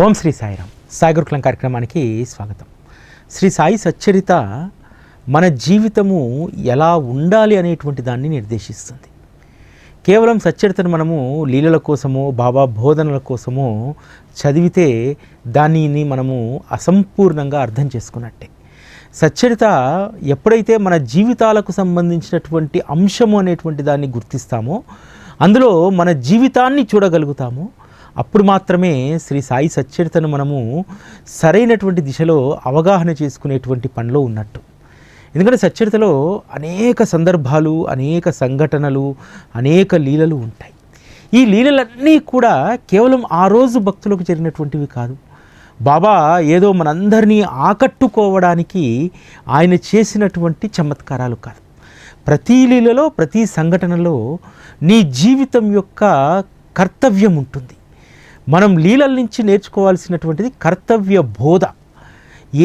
ఓం శ్రీ సాయిరామ్. సాయి గురుకులం కార్యక్రమానికి స్వాగతం. శ్రీ సాయి సచ్చరిత మన జీవితము ఎలా ఉండాలి అనేటువంటి దాన్ని నిర్దేశిస్తుంది. కేవలం సచ్చరితను మనము లీలల కోసమో బాబా బోధనల కోసమో చదివితే దానిని మనము అసంపూర్ణంగా అర్థం చేసుకున్నట్టే. సచ్చరిత ఎప్పుడైతే మన జీవితాలకు సంబంధించినటువంటి అంశము అనేటువంటి దాన్ని గుర్తిస్తామో, అందులో మన జీవితాన్ని చూడగలుగుతామో, అప్పుడు మాత్రమే శ్రీ సాయి సచ్చరితను మనము సరైనటువంటి దిశలో అవగాహన చేసుకునేటువంటి పనిలో ఉన్నట్టు. ఎందుకంటే సచ్చరితలో అనేక సందర్భాలు, అనేక సంఘటనలు, అనేక లీలలు ఉంటాయి. ఈ లీలలన్నీ కూడా కేవలం ఆ రోజు భక్తులకు జరిగినటువంటివి కాదు. బాబా ఏదో మనందరినీ ఆకట్టుకోవడానికి ఆయన చేసినటువంటి చమత్కారాలు కాదు. ప్రతి లీలలో, ప్రతి సంఘటనలో నీ జీవితం యొక్క కర్తవ్యం ఉంటుంది. మనం లీలల నుంచి నేర్చుకోవాల్సినటువంటిది కర్తవ్య బోధ.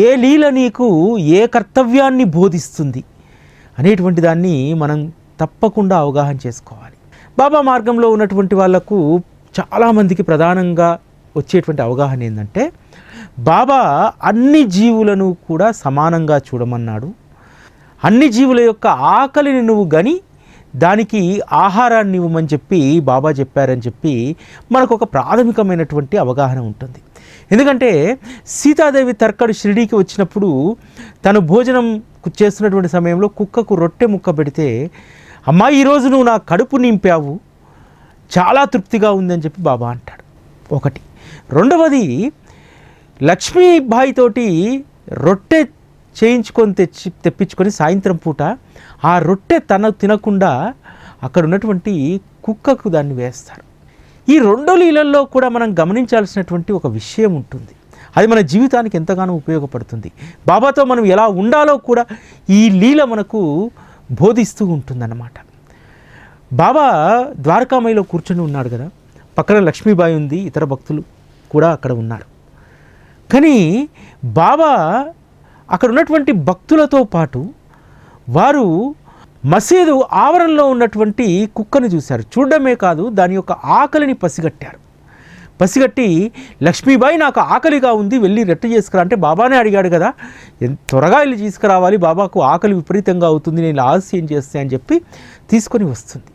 ఏ లీల నీకు ఏ కర్తవ్యాన్ని బోధిస్తుంది అనేటువంటి దాన్ని మనం తప్పకుండా అవగాహన చేసుకోవాలి. బాబా మార్గంలో ఉన్నటువంటి వాళ్లకు చాలామందికి ప్రధానంగా వచ్చేటువంటి అవగాహన ఏంటంటే, బాబా అన్ని జీవులను కూడా సమానంగా చూడమన్నాడు. అన్ని జీవుల యొక్క ఆకలిని నువ్వు గని దానికి ఆహారాన్ని ఇవ్వమని చెప్పి బాబా చెప్పారని చెప్పి మనకు ఒక ప్రాథమికమైనటువంటి అవగాహన ఉంటుంది. ఎందుకంటే సీతాదేవి తర్కడు షిరిడీకి వచ్చినప్పుడు తను భోజనం చేస్తున్నటువంటి సమయంలో కుక్కకు రొట్టె ముక్క పెడితే, అమ్మా ఈరోజు నువ్వు నా కడుపు నింపావు, చాలా తృప్తిగా ఉందని చెప్పి బాబా అంటాడు. ఒకటి. రెండవది, లక్ష్మీబాయి తోటి రొట్టె చేయించుకొని తెప్పించుకొని సాయంత్రం పూట ఆ రొట్టె తినకుండా అక్కడ ఉన్నటువంటి కుక్కకు దాన్ని వేస్తారు. ఈ రెండు లీలల్లో కూడా మనం గమనించాల్సినటువంటి ఒక విషయం ఉంటుంది. అది మన జీవితానికి ఎంతగానో ఉపయోగపడుతుంది. బాబాతో మనం ఎలా ఉండాలో కూడా ఈ లీల మనకు బోధిస్తూ ఉంటుందన్నమాట. బాబా ద్వారకామాయిలో కూర్చొని ఉన్నాడు కదా, పక్కన లక్ష్మీబాయి ఉంది, ఇతర భక్తులు కూడా అక్కడ ఉన్నారు. కానీ బాబా అక్కడ ఉన్నటువంటి భక్తులతో పాటు వారు మసీదు ఆవరణలో ఉన్నటువంటి కుక్కను చూశారు. చూడడమే కాదు, దాని యొక్క ఆకలిని పసిగట్టారు. పసిగట్టి, లక్ష్మీబాయి నాకు ఆకలిగా ఉంది, వెళ్ళి రొట్టె చేసుకురా అంటే బాబానే అడిగాడు కదా, త్వరగా వెళ్ళి తీసుకురావాలి, బాబాకు ఆకలి విపరీతంగా అవుతుంది, నేను ఆలస్యం చేస్తే అని చెప్పి తీసుకొని వస్తుంది.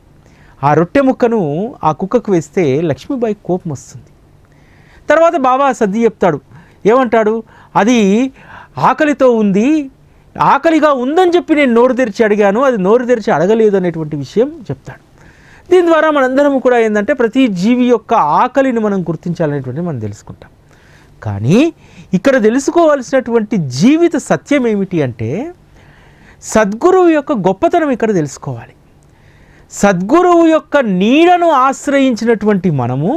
ఆ రొట్టె ముక్కను ఆ కుక్కకు వేస్తే లక్ష్మీబాయి కోపం వస్తుంది. తర్వాత బాబా సర్ది చెప్తాడు. ఏమంటాడు? అది ఆకలితో ఉంది, ఆకలిగా ఉందని చెప్పి నేను నోరు తెరిచి అడిగాను, అది నోరు తెరిచి అడగలేదు అనేటువంటి విషయం చెప్తాడు. దీని ద్వారా మనందరం కూడా ఏంటంటే ప్రతి జీవి యొక్క ఆకలిని మనం గుర్తించాలనేటువంటి మనం తెలుసుకుంటాం. కానీ ఇక్కడ తెలుసుకోవాల్సినటువంటి జీవిత సత్యం ఏమిటి అంటే, సద్గురువు యొక్క గొప్పతనం ఇక్కడ తెలుసుకోవాలి. సద్గురువు యొక్క నీడను ఆశ్రయించినటువంటి మనము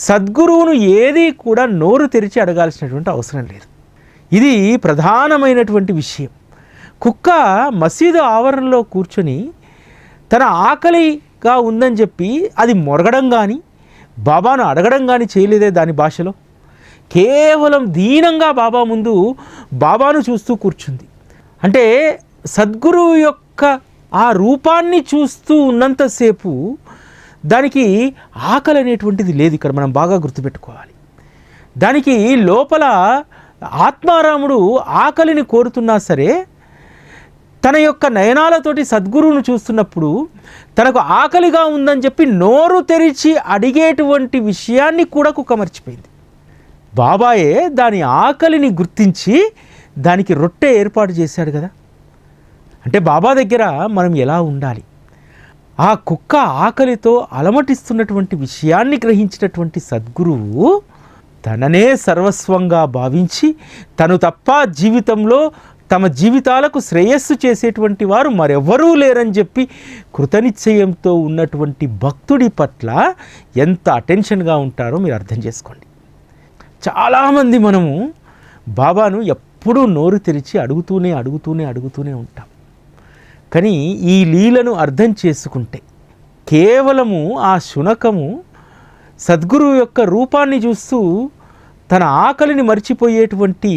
సద్గురువును ఏది కూడా నోరు తెరిచి అడగాల్సినటువంటి అవసరం లేదు. ఇది ప్రధానమైనటువంటి విషయం. కుక్క మసీదు ఆవరణలో కూర్చొని తన ఆకలిగా ఉందని చెప్పి అది మొరగడం కానీ బాబాను అడగడం కానీ చేయలేదే దాని భాషలో. కేవలం దీనంగా బాబా ముందు బాబాను చూస్తూ కూర్చుంది. అంటే సద్గురువు యొక్క ఆ రూపాన్ని చూస్తూ ఉన్నంతసేపు దానికి ఆకలి అనేటువంటిది లేదు. ఇక్కడ మనం బాగా గుర్తుపెట్టుకోవాలి. దానికి లోపల ఆత్మారాముడు ఆకలిని కోరుతున్నా సరే, తన యొక్క నయనాలతోటి సద్గురువును చూస్తున్నప్పుడు తనకు ఆకలిగా ఉందని చెప్పి నోరు తెరిచి అడిగేటువంటి విషయాన్ని కూడా కుక్క మర్చిపోయింది. బాబాయే దాని ఆకలిని గుర్తించి దానికి రొట్టె ఏర్పాటు చేశాడు కదా. అంటే బాబా దగ్గర మనం ఎలా ఉండాలి? ఆ కుక్క ఆకలితో అలమటిస్తున్నటువంటి విషయాన్ని గ్రహించినటువంటి సద్గురువు తననే సర్వస్వంగా భావించి, తను తప్ప జీవితంలో తమ జీవితాలకు శ్రేయస్సు చేసేటువంటి వారు మరెవరూ లేరని చెప్పి కృతనిశ్చయంతో ఉన్నటువంటి భక్తుడి పట్ల ఎంత అటెన్షన్గా ఉంటారో మీరు అర్థం చేసుకోండి. చాలామంది మనము బాబాను ఎప్పుడూ నోరు తెరిచి అడుగుతూనే ఉంటాం. కానీ ఈ లీలను అర్థం చేసుకుంటే కేవలము ఆ శునకము సద్గురువు యొక్క రూపాన్ని చూస్తూ తన ఆకలిని మర్చిపోయేటువంటి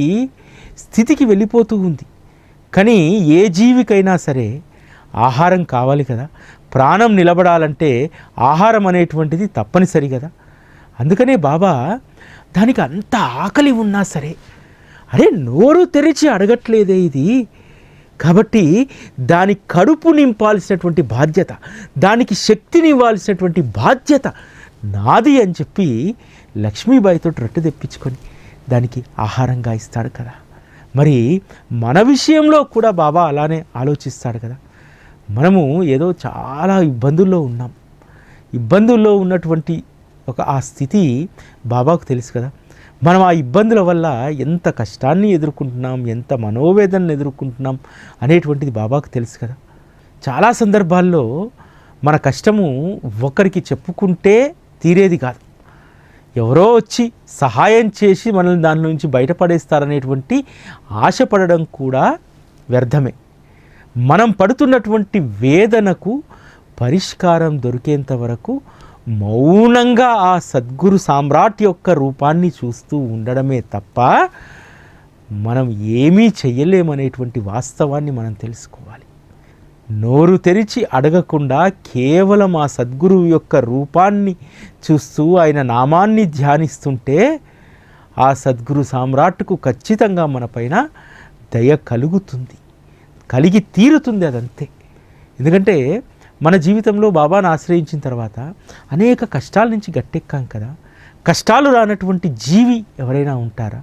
స్థితికి వెళ్ళిపోతూ ఉంది. కానీ ఏ జీవికైనా సరే ఆహారం కావాలి కదా, ప్రాణం నిలబడాలంటే ఆహారం అనేటువంటిది తప్పనిసరి కదా. అందుకనే బాబా దానికి అంత ఆకలి ఉన్నా సరే, అరే నోరు తెరిచి అడగట్లేదే ఇది, కాబట్టి దాని కడుపు నింపాల్సినటువంటి బాధ్యత, దానికి శక్తిని ఇవ్వాల్సినటువంటి బాధ్యత నాది అని చెప్పి లక్ష్మీబాయితో రొట్టె తెప్పించుకొని దానికి ఆహారంగా ఇస్తాడు కదా. మరి మన విషయంలో కూడా బాబా అలానే ఆలోచిస్తాడు కదా. మనము ఏదో చాలా ఇబ్బందుల్లో ఉన్నాం, ఇబ్బందుల్లో ఉన్నటువంటి ఆ స్థితి బాబాకు తెలుసు కదా. మనం ఆ ఇబ్బందుల వల్ల ఎంత కష్టాన్ని ఎదుర్కొంటున్నాం, ఎంత మనోవేదనను ఎదుర్కొంటున్నాం అనేటువంటిది బాబాకు తెలుసు కదా. చాలా సందర్భాల్లో మన కష్టము ఒకరికి చెప్పుకుంటే తీరేది కాదు, ఎవరో వచ్చి సహాయం చేసి మనల్ని దాని నుంచి బయటపడేస్తారనేటువంటి ఆశపడడం కూడా వ్యర్థమే. మనం పడుతున్నటువంటి వేదనకు పరిష్కారం దొరికేంత వరకు మౌనంగా ఆ సద్గురు సామ్రాట్ యొక్క రూపాన్ని చూస్తూ ఉండడమే తప్ప మనం ఏమీ చెయ్యలేమనేటువంటి వాస్తవాన్ని మనం తెలుసుకోవాలి. నోరు తెరిచి అడగకుండా కేవలం ఆ సద్గురువు యొక్క రూపాన్ని చూస్తూ ఆయన నామాన్ని ధ్యానిస్తుంటే ఆ సద్గురు సామ్రాట్కు ఖచ్చితంగా మనపైన దయ కలుగుతుంది, కలిగి తీరుతుంది. అదంతే. ఎందుకంటే మన జీవితంలో బాబాను ఆశ్రయించిన తర్వాత అనేక కష్టాల నుంచి గట్టెక్కాం కదా. కష్టాలు రానటువంటి జీవి ఎవరైనా ఉంటారా?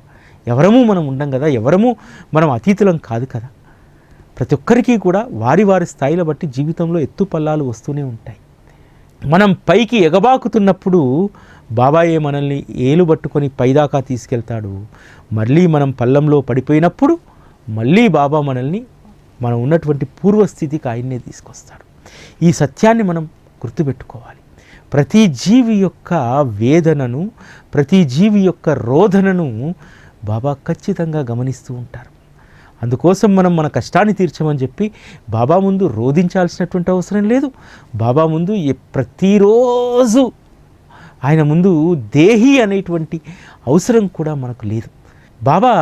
ఎవరము మనం ఉండం కదా, ఎవరము మనం అతీతులం కాదు కదా. ప్రతి ఒక్కరికి కూడా వారి వారి స్థాయిలో బట్టి జీవితంలో ఎత్తుపల్లాలు వస్తూనే ఉంటాయి. మనం పైకి ఎగబాకుతున్నప్పుడు బాబాయే మనల్ని ఏలు పట్టుకొని పైదాకా తీసుకెళ్తాడు. మళ్ళీ మనం పల్లంలో పడిపోయినప్పుడు మళ్ళీ బాబా మనల్ని మనం ఉన్నటువంటి పూర్వస్థితికి ఆయన్నే తీసుకొస్తాడు. ఈ సత్యాన్ని మనం గుర్తుపెట్టుకోవాలి. ప్రతి జీవి యొక్క వేదనను, ప్రతి జీవి యొక్క రోదనను బాబా ఖచ్చితంగా గమనిస్తూ ఉంటారు. అందుకోసం మనం మన కష్టాన్ని తీర్చమని చెప్పి బాబా ముందు రోధించాల్సినటువంటి అవసరం లేదు. బాబా ముందు ప్రతిరోజు ఆయన ముందు దేహి అనేటువంటి అవసరం కూడా మనకు లేదు. బాబా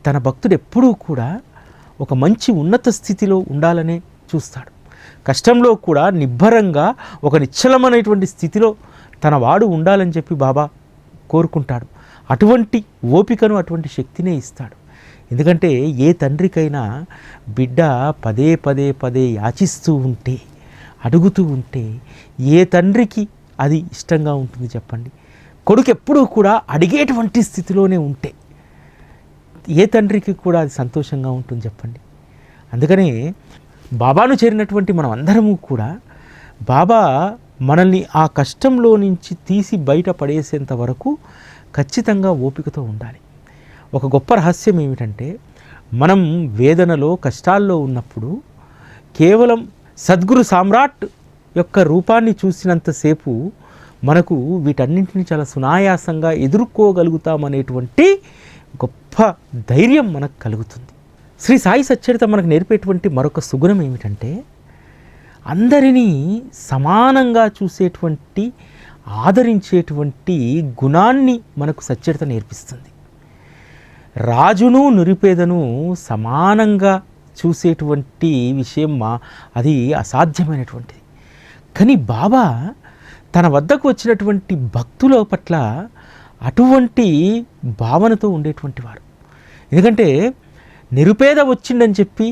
తన భక్తుడు ఎప్పుడూ కూడా ఒక మంచి ఉన్నత స్థితిలో ఉండాలనే చూస్తాడు. కష్టంలో కూడా నిబ్బరంగా ఒక నిశ్చలమైనటువంటి స్థితిలో తన వాడు ఉండాలని చెప్పి బాబా కోరుకుంటాడు. అటువంటి ఓపికను, అటువంటి శక్తినే ఇస్తాడు. ఎందుకంటే ఏ తండ్రికైనా బిడ్డ పదే పదే పదే యాచిస్తూ ఉంటే, అడుగుతూ ఉంటే ఏ తండ్రికి అది ఇష్టంగా ఉంటుంది చెప్పండి? కొడుకు ఎప్పుడూ కూడా అడిగేటువంటి స్థితిలోనే ఉంటే ఏ తండ్రికి కూడా అది సంతోషంగా ఉంటుంది చెప్పండి? అందుకనే బాబాను చేరినటువంటి మనం అందరము కూడా బాబా మనల్ని ఆ కష్టంలో నుంచి తీసి బయట పడేసేంత వరకు ఖచ్చితంగా ఓపికతో ఉండాలి. ఒక గొప్ప రహస్యం ఏమిటంటే, మనం వేదనలో కష్టాల్లో ఉన్నప్పుడు కేవలం సద్గురు సామ్రాట్ యొక్క రూపాన్ని చూసినంతసేపు మనకు వీటన్నింటినీ చాలా సునాయాసంగా ఎదుర్కోగలుగుతామనేటువంటి గొప్ప ధైర్యం మనకు కలుగుతుంది. శ్రీ సాయి సచ్చరిత మనకు నేర్పేటువంటి మరొక సుగుణం ఏమిటంటే, అందరినీ సమానంగా చూసేటువంటి, ఆదరించేటువంటి గుణాన్ని మనకు సచ్చరిత నేర్పిస్తుంది. రాజును నిరుపేదను సమానంగా చూసేటువంటి విషయం అది అసాధ్యమైనటువంటిది. కానీ బాబా తన వద్దకు వచ్చినటువంటి భక్తుల పట్ల అటువంటి భావనతో ఉండేటువంటి వారు. ఎందుకంటే నిరుపేద వచ్చిందని చెప్పి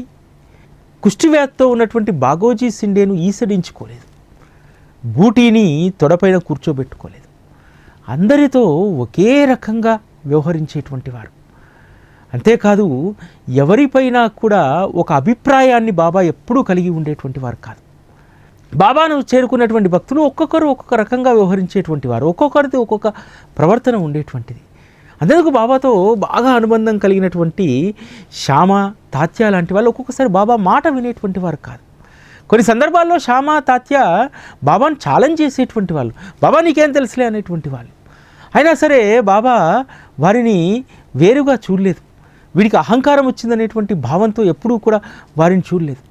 కుష్టివ్యాధితో ఉన్నటువంటి బాగోజీ సిండేను ఈసడించుకోలేదు, బూటీని తొడపైన కూర్చోబెట్టుకోలేదు. అందరితో ఒకే రకంగా వ్యవహరించేటువంటి వారు. అంతేకాదు ఎవరిపైన కూడా ఒక అభిప్రాయాన్ని బాబా ఎప్పుడూ కలిగి ఉండేటువంటి వారు కాదు. బాబాను చేరుకున్నటువంటి భక్తులు ఒక్కొక్కరు ఒక్కొక్క రకంగా వ్యవహరించేటువంటి వారు, ఒక్కొక్కరిది ఒక్కొక్క ప్రవర్తన ఉండేటువంటిది. అందుకు బాబాతో బాగా అనుబంధం కలిగినటువంటి శ్యామ, తాత్య లాంటి వాళ్ళు ఒక్కొక్కసారి బాబా మాట వినేటువంటి వారు కాదు. కొన్ని సందర్భాల్లో శ్యామ, తాత్య బాబాను ఛాలెంజ్ చేసేటువంటి వాళ్ళు, బాబా నీకేం తెలుసులే అనేటువంటి వాళ్ళు. అయినా సరే బాబా వారిని వేరుగా చూడలేదు. వీడికి అహంకారం వచ్చిందనేటువంటి భావంతో ఎప్పుడూ కూడా వారిని చూడలేదు.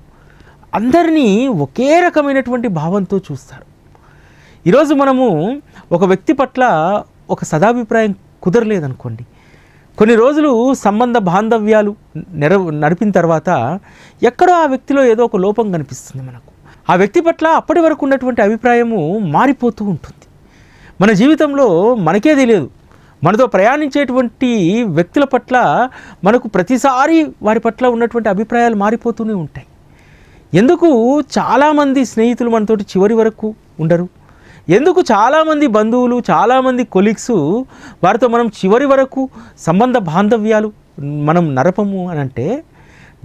అందరినీ ఒకే రకమైనటువంటి భావంతో చూస్తారు. ఈరోజు మనము ఒక వ్యక్తి పట్ల ఒక సదాభిప్రాయం కుదరలేదనుకోండి, కొన్ని రోజులు సంబంధ బాంధవ్యాలు నడిపిన తర్వాత ఎక్కడో ఆ వ్యక్తిలో ఏదో ఒక లోపం కనిపిస్తుంది మనకు. ఆ వ్యక్తి పట్ల అప్పటి వరకు ఉన్నటువంటి అభిప్రాయము మారిపోతూ ఉంటుంది. మన జీవితంలో మనకే తెలియదు మనతో ప్రయాణించేటువంటి వ్యక్తుల పట్ల మనకు ప్రతిసారి వారి పట్ల ఉన్నటువంటి అభిప్రాయాలు మారిపోతూనే ఉంటాయి. ఎందుకు చాలామంది స్నేహితులు మనతోటి చివరి వరకు ఉండరు? ఎందుకు చాలామంది బంధువులు, చాలామంది కొలీగ్స్ వారితో మనం చివరి వరకు సంబంధ బాంధవ్యాలు మనం నరపము అని అంటే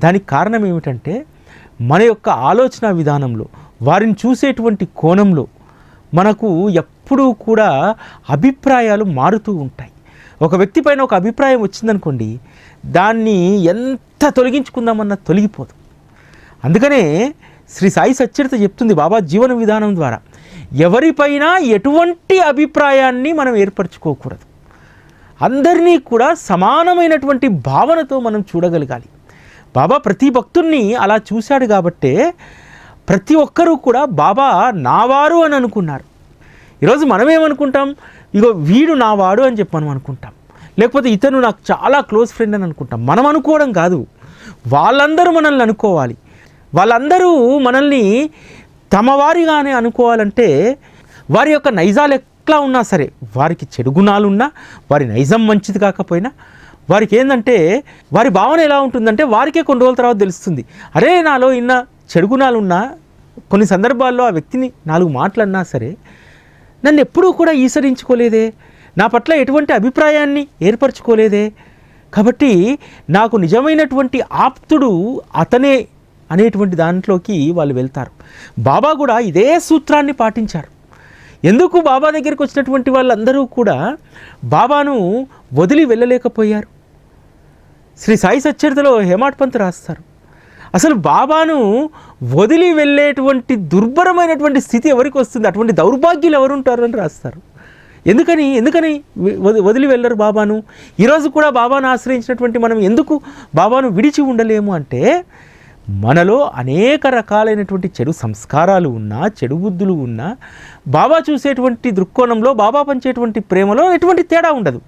దానికి కారణం ఏమిటంటే మన యొక్క ఆలోచన విధానంలో, వారిని చూసేటువంటి కోణంలో మనకు ఎప్పుడూ కూడా అభిప్రాయాలు మారుతూ ఉంటాయి. ఒక వ్యక్తి పైన ఒక అభిప్రాయం వచ్చిందనుకోండి, దాన్ని ఎంత తొలగించుకుందామన్నా తొలగిపోదు. అందుకనే శ్రీ సాయి సచ్చరిత చెప్తుంది బాబా జీవన విధానం ద్వారా, ఎవరిపైనా ఎటువంటి అభిప్రాయాన్ని మనం ఏర్పరచుకోకూడదు. అందరినీ కూడా సమానమైనటువంటి భావనతో మనం చూడగలగాలి. బాబా ప్రతి భక్తుడిని అలా చూశాడు కాబట్టే ప్రతి ఒక్కరూ కూడా బాబా నావారు అని అనుకున్నారు. ఈరోజు మనమేమనుకుంటాం, ఇగో వీడు నావాడు అని చెప్పి మనం అనుకుంటాం, లేకపోతే ఇతను నాకు చాలా క్లోజ్ ఫ్రెండ్ అని అనుకుంటాం. మనం అనుకోవడం కాదు, వాళ్ళందరూ మనల్ని అనుకోవాలి. వాళ్ళందరూ మనల్ని తమవారిగానే అనుకోవాలంటే వారి యొక్క నైజాలు ఎట్లా ఉన్నా సరే, వారికి చెడు గుణాలున్నా, వారి నైజం మంచిది కాకపోయినా, వారికి ఏంటంటే వారి భావన ఎలా ఉంటుందంటే వారికే కొన్ని రోజుల తర్వాత తెలుస్తుంది. అరే నాలో ఇన్న చెడు గుణాలున్నా, కొన్ని సందర్భాల్లో ఆ వ్యక్తిని 4 మాటలన్నా సరే నన్ను ఎప్పుడూ కూడా ఈసరించుకోలేదే, నా పట్ల ఎటువంటి అభిప్రాయాన్ని ఏర్పరచుకోలేదే, కాబట్టి నాకు నిజమైనటువంటి ఆప్తుడు అతనే అనేటువంటి దాంట్లోకి వాళ్ళు వెళ్తారు. బాబా కూడా ఇదే సూత్రాన్ని పాటించారు. ఎందుకు బాబా దగ్గరికి వచ్చినటువంటి వాళ్ళందరూ కూడా బాబాను వదిలి వెళ్ళలేకపోయారు? శ్రీ సాయి సచ్చరితలో హేమాడ్ పంత్ రాస్తారు, అసలు బాబాను వదిలి వెళ్ళేటువంటి దుర్భరమైనటువంటి స్థితి ఎవరికి వస్తుంది, అటువంటి దౌర్భాగ్యులు ఎవరు ఉంటారు అని రాస్తారు. ఎందుకని వదిలి వెళ్ళరు బాబాను? ఈరోజు కూడా బాబాను ఆశ్రయించినటువంటి మనం ఎందుకు బాబాను విడిచి ఉండలేము అంటే, మనలో అనేక రకాలైనటువంటి చెడు సంస్కారాలు ఉన్నా, చెడు బుద్ధులు ఉన్నా, బాబా చూసేటువంటి దృక్కోణంలో, బాబా పంచేటువంటి ప్రేమలో ఎటువంటి తేడా ఉండదు.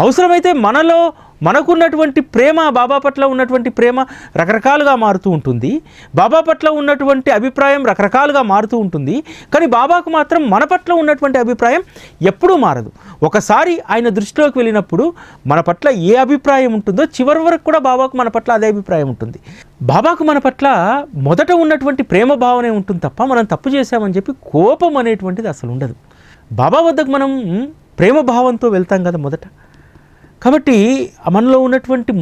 అవసరమైతే మనకున్నటువంటి ప్రేమ, బాబా పట్ల ఉన్నటువంటి ప్రేమ రకరకాలుగా మారుతూ ఉంటుంది, బాబా పట్ల ఉన్నటువంటి అభిప్రాయం రకరకాలుగా మారుతూ ఉంటుంది. కానీ బాబాకు మాత్రం మన పట్ల ఉన్నటువంటి అభిప్రాయం ఎప్పుడూ మారదు. ఒకసారి ఆయన దృష్టిలోకి వెళ్ళినప్పుడు మన పట్ల ఏ అభిప్రాయం ఉంటుందో చివరి వరకు కూడా బాబాకు మన పట్ల అదే అభిప్రాయం ఉంటుంది. బాబాకు మన పట్ల మొదట ఉన్నటువంటి ప్రేమ భావనే ఉంటుంది తప్ప మనం తప్పు చేశామని చెప్పి కోపం అనేటువంటిది అసలు ఉండదు. బాబా వద్దకు మనం ప్రేమ భావంతో వెళ్తాం కదా మొదట. కాబట్టి మనలో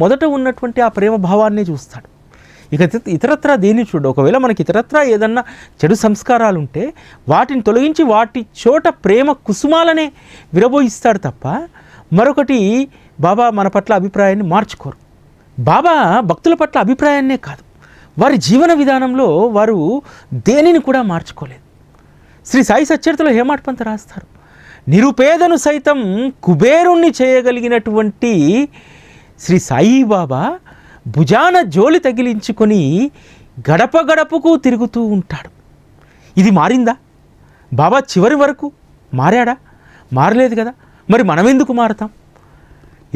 మొదట ఉన్నటువంటి ఆ ప్రేమ భావాన్ని చూస్తాడు. ఇక ఇతరత్రా దేన్ని చూడు. ఒకవేళ మనకి ఇతరత్రా ఏదన్నా చెడు సంస్కారాలు ఉంటే వాటిని తొలగించి వాటి చోట ప్రేమ కుసుమాలనే విరబోయిస్తాడు తప్ప మరొకటి బాబా మన పట్ల అభిప్రాయాన్ని మార్చుకోరు. బాబా భక్తుల పట్ల అభిప్రాయాన్నే కాదు, వారి జీవన విధానంలో వారు దేనిని కూడా మార్చుకోలేదు. శ్రీ సాయి సచ్చరితలో హేమాడ్ పంత్ రాస్తారు, నిరుపేదను సైతం కుబేరుణ్ణి చేయగలిగినటువంటి శ్రీ సాయిబాబా భుజాన జోలి తగిలించుకొని గడప గడపకు తిరుగుతూ ఉంటాడు. ఇది మారిందా? బాబా చివరి వరకు మారాడా? మారలేదు కదా. మరి మనం ఎందుకు మారతాం?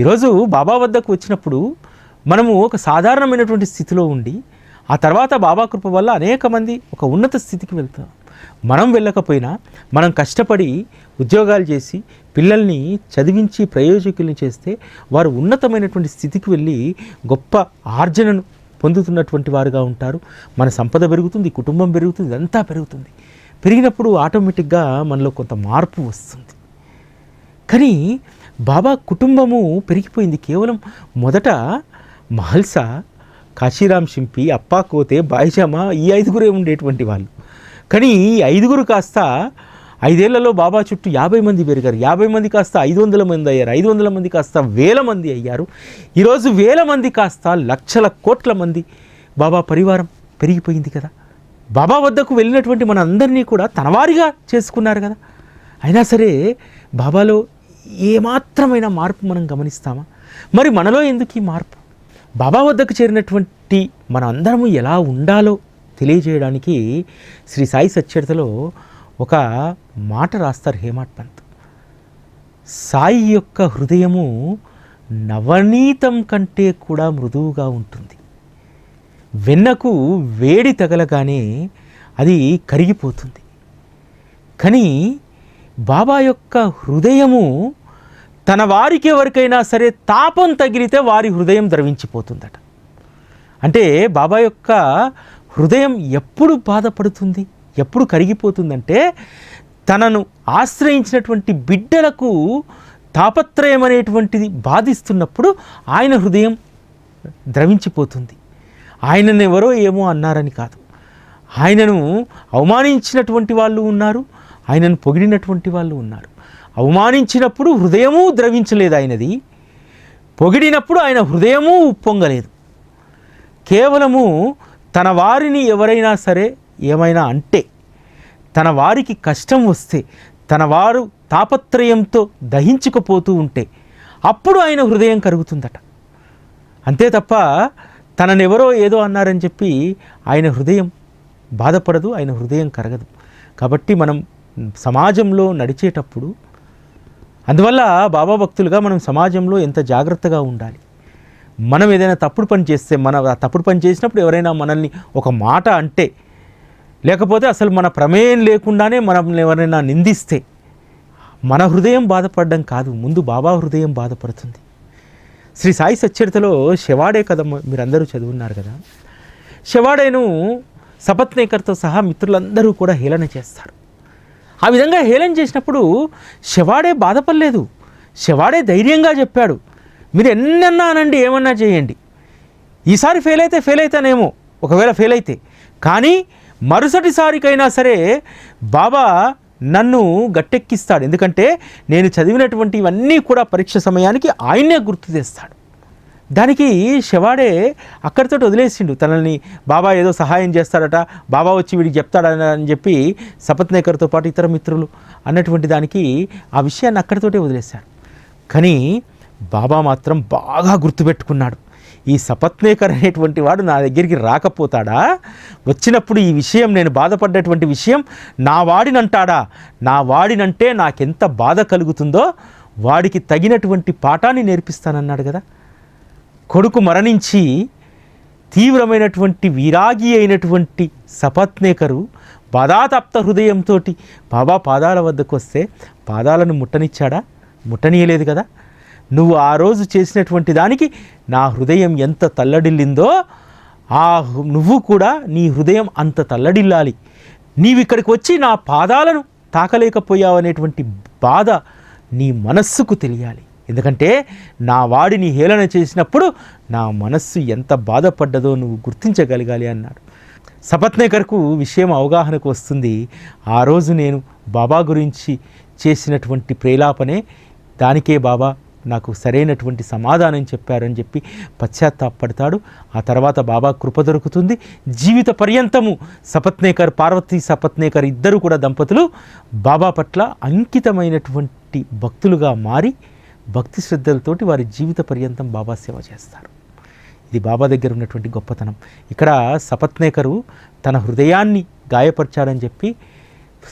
ఈరోజు బాబా వద్దకు వచ్చినప్పుడు మనము ఒక సాధారణమైనటువంటి స్థితిలో ఉండి ఆ తర్వాత బాబా కృప వల్ల అనేక మంది ఒక ఉన్నత స్థితికి వెళ్తాం. మనం వెళ్ళకపోయినా మనం కష్టపడి ఉద్యోగాలు చేసి పిల్లల్ని చదివించి ప్రయోజకుల్ని చేస్తే వారు ఉన్నతమైనటువంటి స్థితికి వెళ్ళి గొప్ప ఆర్జనను పొందుతున్నటువంటి వారుగా ఉంటారు. మన సంపద పెరుగుతుంది, కుటుంబం పెరుగుతుంది, ఇదంతా పెరుగుతుంది. పెరిగినప్పుడు ఆటోమేటిక్గా మనలో కొంత మార్పు వస్తుంది. కానీ బాబా కుటుంబము పెరిగిపోయింది. కేవలం మొదట మహల్సా, కాశీరామ్ షింపి, అప్పా కోతే, బాయిజామా ఈ 5గురే ఉండేటువంటి వాళ్ళు. కానీ ఈ 5గురు కాస్త 5 ఏళ్లలో బాబా చుట్టూ 50 మంది పెరిగారు. 50 మంది కాస్త 500 మంది అయ్యారు. 500 మంది కాస్త 1000 మంది అయ్యారు. ఈరోజు 1000 మంది కాస్త లక్షల కోట్ల మంది బాబా పరివారం పెరిగిపోయింది కదా. బాబా వద్దకు వెళ్ళినటువంటి మన అందరినీ కూడా తనవారిగా చేసుకున్నారు కదా. అయినా సరే బాబాలో ఏమాత్రమైన మార్పు మనం గమనిస్తామా? మరి మనలో ఎందుకు ఈ మార్పు? బాబా వద్దకు చేరినటువంటి మన అందరము ఎలా ఉండాలో తెలియజేయడానికి శ్రీ సాయి సచ్చరితలో ఒక మాట రాస్తారు హేమాడ్ పంత్. సాయి యొక్క హృదయము నవనీతం కంటే కూడా మృదువుగా ఉంటుంది. వెన్నకు వేడి తగలగానే అది కరిగిపోతుంది. కానీ బాబా యొక్క హృదయము తన వారికి ఎవరికైనా సరే తాపం తగిలితే వారి హృదయం ద్రవించిపోతుందట. అంటే బాబా యొక్క హృదయం ఎప్పుడు బాధపడుతుంది, ఎప్పుడు కరిగిపోతుందంటే తనను ఆశ్రయించినటువంటి బిడ్డలకు తాపత్రయం అనేటువంటిది బాధిస్తున్నప్పుడు ఆయన హృదయం ద్రవించిపోతుంది. ఆయనను ఎవరో ఏమో అన్నారని కాదు, ఆయనను అవమానించినటువంటి వాళ్ళు ఉన్నారు, ఆయనను పొగిడినటువంటి వాళ్ళు ఉన్నారు. అవమానించినప్పుడు హృదయము ద్రవించలేదు ఆయనది, పొగిడినప్పుడు ఆయన హృదయము ఉప్పొంగలేదు. కేవలము తన వారిని ఎవరైనా సరే ఏమైనా అంటే, తన వారికి కష్టం వస్తే, తన వారు తాపత్రయంతో దహించుకుపోతూ ఉంటే అప్పుడు ఆయన హృదయం కరుగుతుందట. అంతే తప్ప తననెవరో ఏదో అన్నారని చెప్పి ఆయన హృదయం బాధపడదు, ఆయన హృదయం కరగదు. కాబట్టి మనం సమాజంలో నడిచేటప్పుడు, అందువల్ల బాబా భక్తులుగా మనం సమాజంలో ఎంత జాగ్రత్తగా ఉండాలి. మనం ఏదైనా తప్పుడు పని చేస్తే, ఆ తప్పుడు పని చేసినప్పుడు ఎవరైనా మనల్ని ఒక మాట అంటే, లేకపోతే అసలు మన ప్రమేయం లేకుండానే మనల్ని ఎవరైనా నిందిస్తే మన హృదయం బాధపడడం కాదు, ముందు బాబా హృదయం బాధపడుతుంది. శ్రీ సాయి సచ్చరితలో షెవాడే కథ మీరందరూ చదువున్నారు కదా. షెవాడేను సపత్నేకర్తో సహా మిత్రులందరూ కూడా హేళన చేస్తారు. ఆ విధంగా హేళన చేసినప్పుడు షెవాడే బాధపడలేదు. షెవాడే ధైర్యంగా చెప్పాడు, మీరు ఎన్నన్నా అనండి, ఏమన్నా చేయండి, ఈసారి ఫెయిల్ అయితేనేమో, ఒకవేళ ఫెయిల్ అయితే, కానీ మరుసటిసారికైనా సరే బాబా నన్ను గట్టెక్కిస్తాడు. ఎందుకంటే నేను చదివినటువంటి ఇవన్నీ కూడా పరీక్ష సమయానికి ఆయనే గుర్తు తెస్తాడు. దానికి షెవాడే అక్కడితో వదిలేసిండు. తనని బాబా ఏదో సహాయం చేస్తాడట, బాబా వచ్చి వీడికి చెప్తాడని చెప్పి సపత్నేకర్తో పాటు ఇతర మిత్రులు అన్నటువంటి దానికి ఆ విషయాన్ని అక్కడితోటే వదిలేశారు. కానీ బాబా మాత్రం బాగా గుర్తుపెట్టుకున్నాడు, ఈ సపత్నేకర్ అనేటువంటి వాడు నా దగ్గరికి రాకపోతాడా, వచ్చినప్పుడు ఈ విషయం, నేను బాధపడ్డటువంటి విషయం నా వాడినంటాడా, నా వాడినంటే నాకెంత బాధ కలుగుతుందో వాడికి తగినటువంటి పాఠాన్ని నేర్పిస్తానన్నాడు కదా. కొడుకు మరణించి తీవ్రమైనటువంటి విరాగి అయినటువంటి సపత్నేకరు బాధాతప్త హృదయంతో బాబా పాదాల వద్దకు వస్తే పాదాలను ముట్టనిచ్చాడా? ముట్టనీయలేదు కదా. నువ్వు ఆ రోజు చేసినటువంటి దానికి నా హృదయం ఎంత తల్లడిల్లిందో నువ్వు కూడా నీ హృదయం అంత తల్లడిల్లాలి. నీవిక్కడికి వచ్చి నా పాదాలను తాకలేకపోయావు అనేటువంటి బాధ నీ మనస్సుకు తెలియాలి. ఎందుకంటే నా వాడిని హేళన చేసినప్పుడు నా మనస్సు ఎంత బాధపడ్డదో నువ్వు గుర్తించగలగాలి అన్నాడు. సపత్నేకర్కు విషయం అవగాహనకు వస్తుంది. ఆ రోజు నేను బాబా గురించి చేసినటువంటి ప్రేలాపనే, దానికే బాబా నాకు సరైనటువంటి సమాధానం చెప్పారని చెప్పి పశ్చాత్తాపడతాడు. ఆ తర్వాత బాబా కృప దొరుకుతుంది. జీవిత పర్యంతము సపత్నేకర్, పార్వతీ సపత్నేకర్ ఇద్దరు కూడా దంపతులు బాబా పట్ల అంకితమైనటువంటి భక్తులుగా మారి భక్తి శ్రద్ధలతోటి వారి జీవిత పర్యంతం బాబా సేవ చేస్తారు. ఇది బాబా దగ్గర ఉన్నటువంటి గొప్పతనం. ఇక్కడ సపత్నేకరు తన హృదయాన్ని గాయపరిచాడని చెప్పి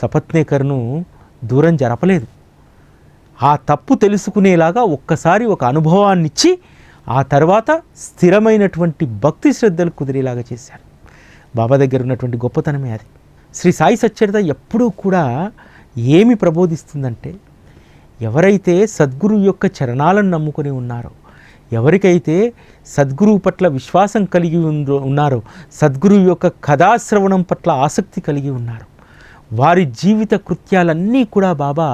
సపత్నేకర్ను దూరం జరపలేదు. ఆ తప్పు తెలుసుకునేలాగా ఒక్కసారి ఒక అనుభవాన్ని ఇచ్చి ఆ తర్వాత స్థిరమైనటువంటి భక్తి శ్రద్ధలు కుదిరేలాగా చేశారు. బాబా దగ్గర ఉన్నటువంటి గొప్పతనమే అది. శ్రీ సాయి సచ్చరిత ఎప్పుడూ కూడా ఏమి ప్రబోధిస్తుందంటే, ఎవరైతే సద్గురువు యొక్క చరణాలను నమ్ముకొని ఉన్నారో, ఎవరికైతే సద్గురువు పట్ల విశ్వాసం కలిగి ఉన్నారో, సద్గురువు యొక్క కథాశ్రవణం పట్ల ఆసక్తి కలిగి ఉన్నారో, వారి జీవిత కృత్యాలన్నీ కూడా బాబా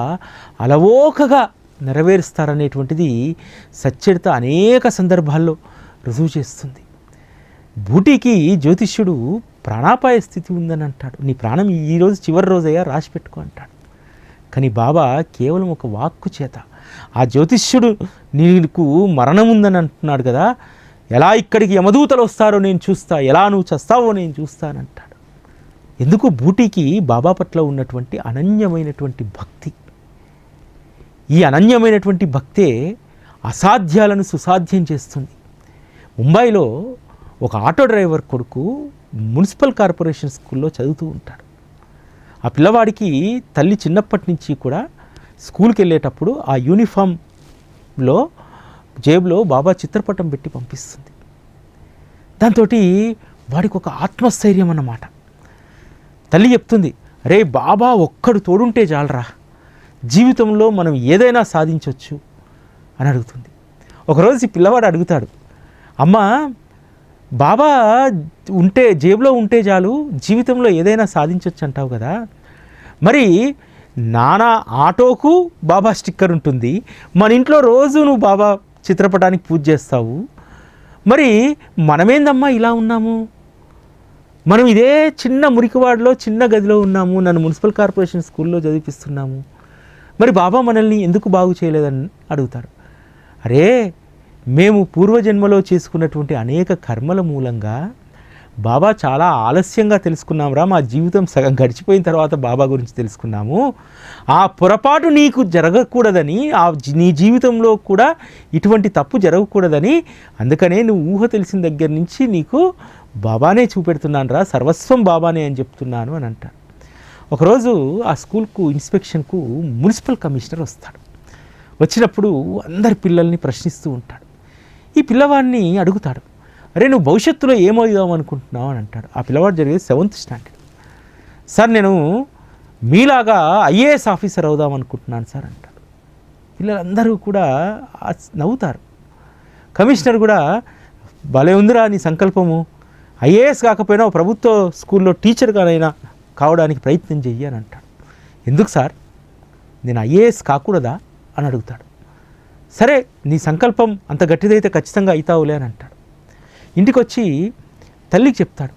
అలవోకగా నెరవేరుస్తారనేటువంటిది సచ్చరిత అనేక సందర్భాల్లో రుజువు చేస్తుంది. బూటీకి జ్యోతిష్యుడు ప్రాణాపాయ స్థితి ఉందని అంటాడు, నీ ప్రాణం ఈరోజు చివరి రోజయ్యా రాసి పెట్టుకో అంటాడు. కానీ బాబా కేవలం ఒక వాక్కు చేత, ఆ జ్యోతిష్యుడు నీకు మరణం ఉందని అంటున్నాడు కదా, ఎలా ఇక్కడికి యమదూతలు వస్తారో నేను చూస్తా, ఎలా నువ్వు చస్తావో నేను చూస్తానంటాడు. ఎందుకు? బూటీకి బాబా పట్ల ఉన్నటువంటి అనన్యమైనటువంటి భక్తి. ఈ అనన్యమైనటువంటి భక్తే అసాధ్యాలను సుసాధ్యం చేస్తుంది. ముంబైలో ఒక ఆటో డ్రైవర్ కొడుకు మున్సిపల్ కార్పొరేషన్ స్కూల్లో చదువుతూ ఉంటాడు. ఆ పిల్లవాడికి తల్లి చిన్నప్పటి నుంచి కూడా స్కూల్కి వెళ్ళేటప్పుడు ఆ యూనిఫామ్లో జేబులో బాబా చిత్రపటం పెట్టి పంపిస్తుంది. దాంతో వాడికి ఒక ఆత్మస్థైర్యం అన్నమాట. తల్లి చెప్తుంది, రే బాబా ఒక్కడు తోడుంటే చాలరా, జీవితంలో మనం ఏదైనా సాధించవచ్చు, అని అడుగుతుంది. ఒకరోజు ఈ పిల్లవాడు అడుగుతాడు, అమ్మ బాబా ఉంటే జేబులో ఉంటే చాలు జీవితంలో ఏదైనా సాధించవచ్చు అంటావు కదా, మరి నానా ఆటోకు బాబా స్టిక్కర్ ఉంటుంది, మన ఇంట్లో రోజు నువ్వు బాబా చిత్రపటానికి పూజ చేస్తావు, మరి మనమేందమ్మా ఇలా ఉన్నాము, మనం ఇదే చిన్న మురికివాడలో చిన్న గదిలో ఉన్నాము, నన్ను మున్సిపల్ కార్పొరేషన్ స్కూల్లో చదివిపిస్తున్నాము, మరి బాబా మనల్ని ఎందుకు బాగు చేయలేదని అడుగుతారు. అరే మేము పూర్వజన్మలో చేసుకున్నటువంటి అనేక కర్మల మూలంగా బాబా చాలా ఆలస్యంగా తెలుసుకున్నాంరా, మా జీవితం సగం గడిచిపోయిన తర్వాత బాబా గురించి తెలుసుకున్నాము, ఆ పొరపాటు నీకు జరగకూడదని, నీ జీవితంలో కూడా ఇటువంటి తప్పు జరగకూడదని, అందుకనే నువ్వు ఊహ తెలిసిన దగ్గర నుంచి నీకు బాబానే చూపెడుతున్నాను రా, సర్వస్వం బాబానే అని చెప్తున్నాను అని అంటారు. ఒకరోజు ఆ స్కూల్కు ఇన్స్పెక్షన్కు మున్సిపల్ కమిషనర్ వస్తాడు. వచ్చినప్పుడు అందరి పిల్లల్ని ప్రశ్నిస్తూ ఉంటాడు. ఈ పిల్లవాడిని అడుగుతాడు, అరే నువ్వు భవిష్యత్తులో ఏమవుదాం అనుకుంటున్నావు అని అంటాడు. ఆ పిల్లవాడు జరిగేది 7th స్టాండర్డ్. సార్ నేను మీలాగా IAS ఆఫీసర్ అవుదాం అనుకుంటున్నాను సార్ అంటాడు. పిల్లలందరూ కూడా నవ్వుతారు. కమిషనర్ కూడా భలే ఉందిరా నీ సంకల్పము, IAS కాకపోయినా ప్రభుత్వ స్కూల్లో టీచర్గానైనా కావడానికి ప్రయత్నం చెయ్యి అని అంటాడు. ఎందుకు సార్, నేను IAS కాకూడదా అని అడుగుతాడు. సరే నీ సంకల్పం అంత గట్టిదైతే ఖచ్చితంగా అవుతావులే అని అంటాడు. ఇంటికి వచ్చి తల్లికి చెప్తాడు,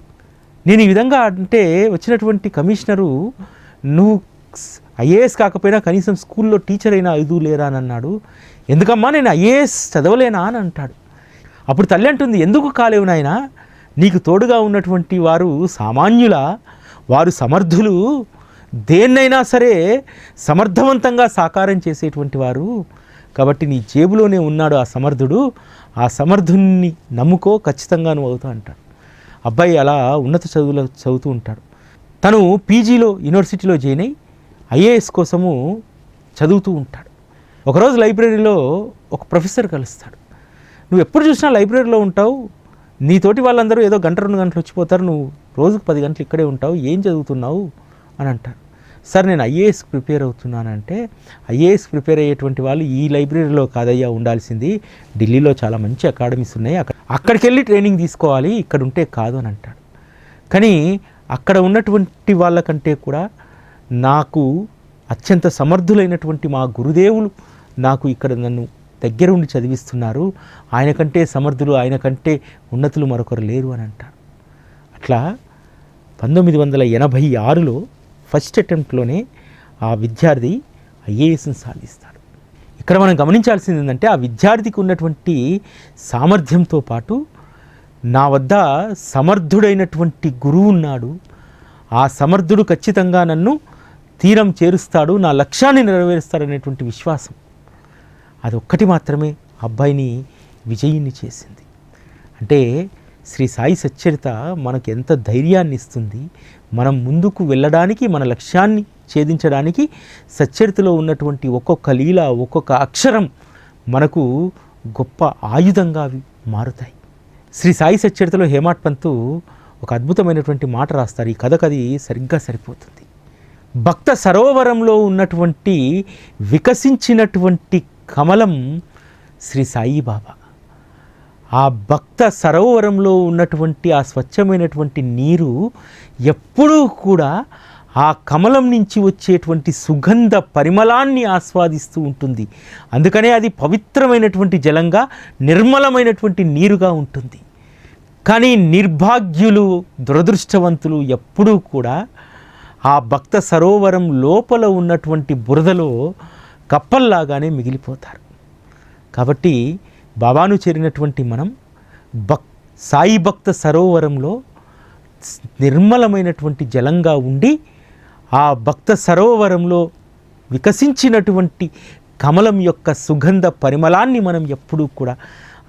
నేను ఈ విధంగా అంటే వచ్చినటువంటి కమిషనరు నువ్వు IAS కాకపోయినా కనీసం స్కూల్లో టీచర్ అయినా లేరా అని అన్నాడు. ఎందుకమ్మా నేను IAS చదవలేనా అని అంటాడు. అప్పుడు తల్లి అంటుంది, ఎందుకు కాలేవు నాయనా, నీకు తోడుగా ఉన్నటువంటి వారు సామాన్యుల, వారు సమర్థులు, దేన్నైనా సరే సమర్థవంతంగా సాకారం చేసేటువంటి వారు, కాబట్టి నీ జేబులోనే ఉన్నాడు ఆ సమర్థుడు, ఆ సమర్థుని నమ్ముకో ఖచ్చితంగా నువ్వు అవుతా అంటాడు. అబ్బాయి అలా ఉన్నత చదువులో చదువుతూ ఉంటాడు. తను పీజీలో యూనివర్సిటీలో జాయిన్ అయ్యి IAS కోసము చదువుతూ ఉంటాడు. ఒకరోజు లైబ్రరీలో ఒక ప్రొఫెసర్ కలుస్తాడు. నువ్వు ఎప్పుడు చూసినా లైబ్రరీలో ఉంటావు, నీతోటి వాళ్ళందరూ ఏదో 1-2 గంటలు వచ్చిపోతారు, నువ్వు రోజుకు 10 గంటలు ఇక్కడే ఉంటావు, ఏం చదువుతున్నావు అని అంటారు. సార్ నేను IAS ప్రిపేర్ అవుతున్నానంటే, IAS ప్రిపేర్ అయ్యేటువంటి వాళ్ళు ఈ లైబ్రరీలో కాదయ్యా ఉండాల్సింది, ఢిల్లీలో చాలా మంచి అకాడమీస్ ఉన్నాయి, అక్కడికి వెళ్ళి ట్రైనింగ్ తీసుకోవాలి, ఇక్కడ ఉంటే కాదు అని అంటాడు. కానీ అక్కడ ఉన్నటువంటి వాళ్ళకంటే కూడా నాకు అత్యంత సమర్థులైనటువంటి మా గురుదేవులు నాకు ఇక్కడ నన్ను దగ్గర ఉండి చదివిస్తున్నారు, ఆయన కంటే సమర్థులు, ఆయన కంటే ఉన్నతులు మరొకరు లేరు అని అంటారు. అట్లా 1986లో ఫస్ట్ అటెంప్ట్లోనే ఆ విద్యార్థి IASని సాధిస్తాడు. ఇక్కడ మనం గమనించాల్సింది ఏంటంటే, ఆ విద్యార్థికి ఉన్నటువంటి సామర్థ్యంతో పాటు నా వద్ద సమర్థుడైనటువంటి గురువు ఉన్నాడు, ఆ సమర్థుడు ఖచ్చితంగా నన్ను తీరం చేరుస్తాడు, నా లక్ష్యాన్ని నెరవేరుస్తాడనేటువంటి విశ్వాసం, అది ఒక్కటి మాత్రమే అబ్బాయిని విజయిని చేసింది. అంటే శ్రీ సాయి సచ్చరిత మనకు ఎంత ధైర్యాన్ని ఇస్తుంది, మనం ముందుకు వెళ్ళడానికి, మన లక్ష్యాన్ని ఛేదించడానికి సచ్చరితలో ఉన్నటువంటి ఒక్కొక్క లీల, ఒక్కొక్క అక్షరం మనకు గొప్ప ఆయుధంగా అవి మారుతాయి. శ్రీ సాయి సచ్చరితలో హేమాడ్ పంతు ఒక అద్భుతమైనటువంటి మాట రాస్తారు, ఈ కథకది సరిగ్గా సరిపోతుంది. భక్త సరోవరంలో ఉన్నటువంటి వికసించినటువంటి కమలం శ్రీ సాయిబాబా. ఆ భక్త సరోవరంలో ఉన్నటువంటి ఆ స్వచ్ఛమైనటువంటి నీరు ఎప్పుడూ కూడా ఆ కమలం నుంచి వచ్చేటువంటి సుగంధ పరిమళాన్ని ఆస్వాదిస్తూ ఉంటుంది. అందుకనే అది పవిత్రమైనటువంటి జలంగా, నిర్మలమైనటువంటి నీరుగా ఉంటుంది. కానీ నిర్భాగ్యులు, దురదృష్టవంతులు ఎప్పుడూ కూడా ఆ భక్త సరోవరం లోపల ఉన్నటువంటి బురదలో కప్పల్లాగానే మిగిలిపోతారు. కాబట్టి బాబాను చేరినటువంటి మనం సాయి భక్త సరోవరంలో నిర్మలమైనటువంటి జలంగా ఉండి, ఆ భక్త సరోవరంలో వికసించినటువంటి కమలం యొక్క సుగంధ పరిమళాన్ని మనం ఎప్పుడూ కూడా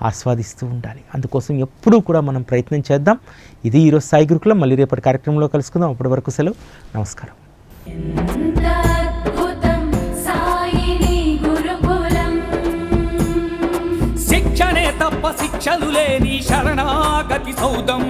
ఆస్వాదిస్తూ ఉండాలి. అందుకోసం ఎప్పుడూ కూడా మనం ప్రయత్నం చేద్దాం. ఇది ఈరోజు సాయి గురుకులం. మళ్ళీ రేపటి కార్యక్రమంలో కలుసుకుందాం. అప్పటి వరకు సెలవు. నమస్కారం. శిక్షణే తప్ప శిక్షలు లేని శరణాగతి సౌదం.